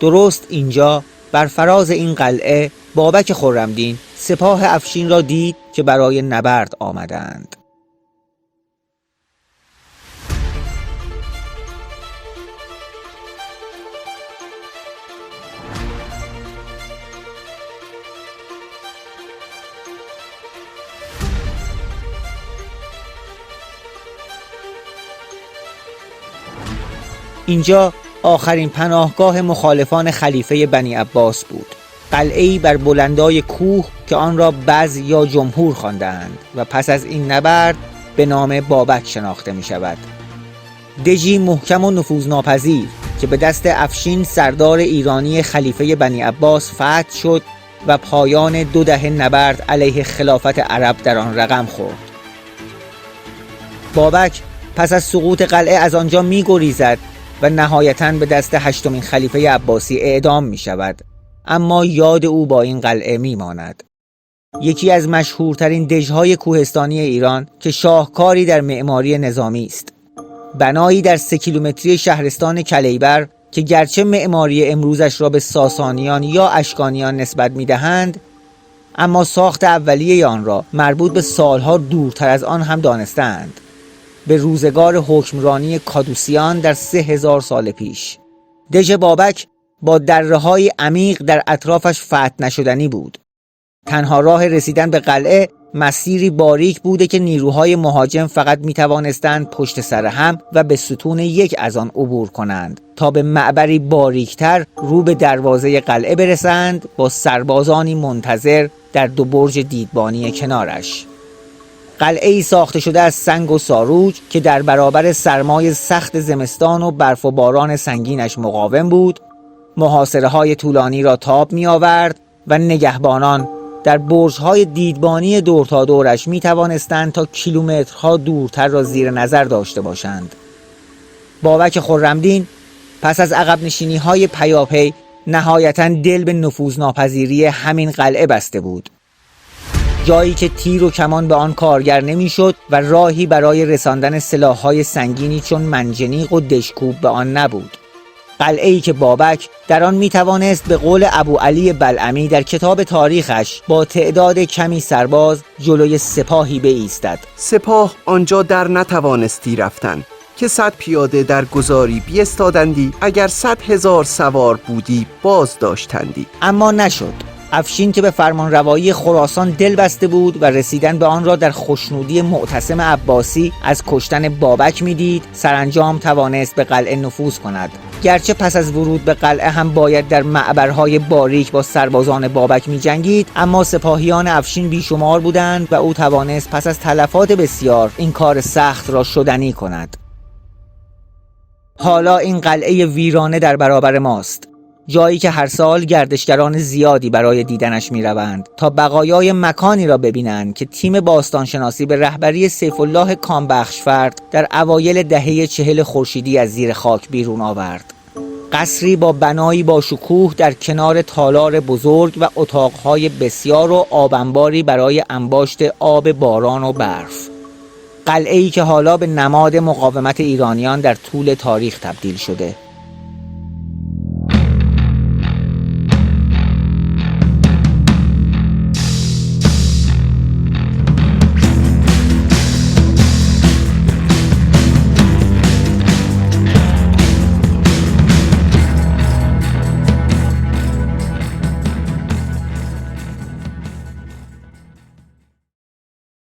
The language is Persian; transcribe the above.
درست اینجا بر فراز این قلعه بابک خرمدین سپاه افشین را دید که برای نبرد آمدند. اینجا آخرین پناهگاه مخالفان خلیفه بنی عباس بود. قلعه‌ای بر بلندای کوه که آن را بز یا جمهور خواندند و پس از این نبرد به نام بابک شناخته می شود. دژی محکم و نفوذناپذیر که به دست افشین سردار ایرانی خلیفه بنی عباس فتح شد و پایان 2 دهه نبرد علیه خلافت عرب در آن رقم خورد. بابک پس از سقوط قلعه از آنجا می گریزد و نهایتاً به دست 8مین خلیفه عباسی اعدام می شود، اما یاد او با این قلعه می ماند. یکی از مشهورترین دژهای کوهستانی ایران که شاهکاری در معماری نظامی است. بنایی در 3 کیلومتری شهرستان کلیبر که گرچه معماری امروزش را به ساسانیان یا اشکانیان نسبت می دهند، اما ساخت اولیه آن را مربوط به سالها دورتر از آن هم دانستند، به روزگار حکمرانی کادوسیان در 3000 سال پیش. دژ بابک با دره‌های عمیق در اطرافش فتح نشدنی بود. تنها راه رسیدن به قلعه مسیری باریک بوده که نیروهای مهاجم فقط می توانستند پشت سر هم و به ستون یک از آن عبور کنند تا به معبری باریکتر رو به دروازه قلعه برسند با سربازانی منتظر در 2 برج دیدبانی کنارش. قلعه‌ای ساخته شده از سنگ و ساروج که در برابر سرمای سخت زمستان و برف و باران سنگینش مقاوم بود، محاصره‌های طولانی را تاب می آورد و نگهبانان در برج‌های دیدبانی دور تا دورش می توانستند تا کیلومترها دورتر را زیر نظر داشته باشند. بابک خرمدین پس از عقب نشینی‌های پیاپی نهایتاً دل به نفوذناپذیری همین قلعه بسته بود. جایی که تیر و کمان به آن کارگر نمی‌شد و راهی برای رساندن سلاح‌های سنگینی چون منجنیق و دشکوب به آن نبود. قلعه‌ای که بابک در آن می‌توانست به قول ابوعلی بلعمی در کتاب تاریخش با تعداد کمی سرباز جلوی سپاهی بایستد. سپاه آنجا در نتوانستی رفتن که 100 پیاده در گذاری بیستادندی، اگر 100,000 سوار بودی باز داشتندی. اما نشد. افشین که به فرمانروایی خراسان دل بسته بود و رسیدن به آن را در خوشنودی معتصم عباسی از کشتن بابک میدید، سرانجام توانست به قلعه نفوذ کند. گرچه پس از ورود به قلعه هم باید در معبرهای باریک با سربازان بابک می جنگید، اما سپاهیان افشین بیشمار بودند و او توانست پس از تلفات بسیار این کار سخت را شدنی کند. حالا این قلعه ویرانه در برابر ماست، جایی که هر سال گردشگران زیادی برای دیدنش می روند تا بقایای مکانی را ببینند که تیم باستانشناسی به رهبری سیف الله کامبخشفرد در اوایل دهه 40 خورشیدی از زیر خاک بیرون آورد. قصری با بنایی با شکوه در کنار تالار بزرگ و اتاقهای بسیار و آبانباری برای انباشت آب باران و برف. قلعه‌ای که حالا به نماد مقاومت ایرانیان در طول تاریخ تبدیل شده.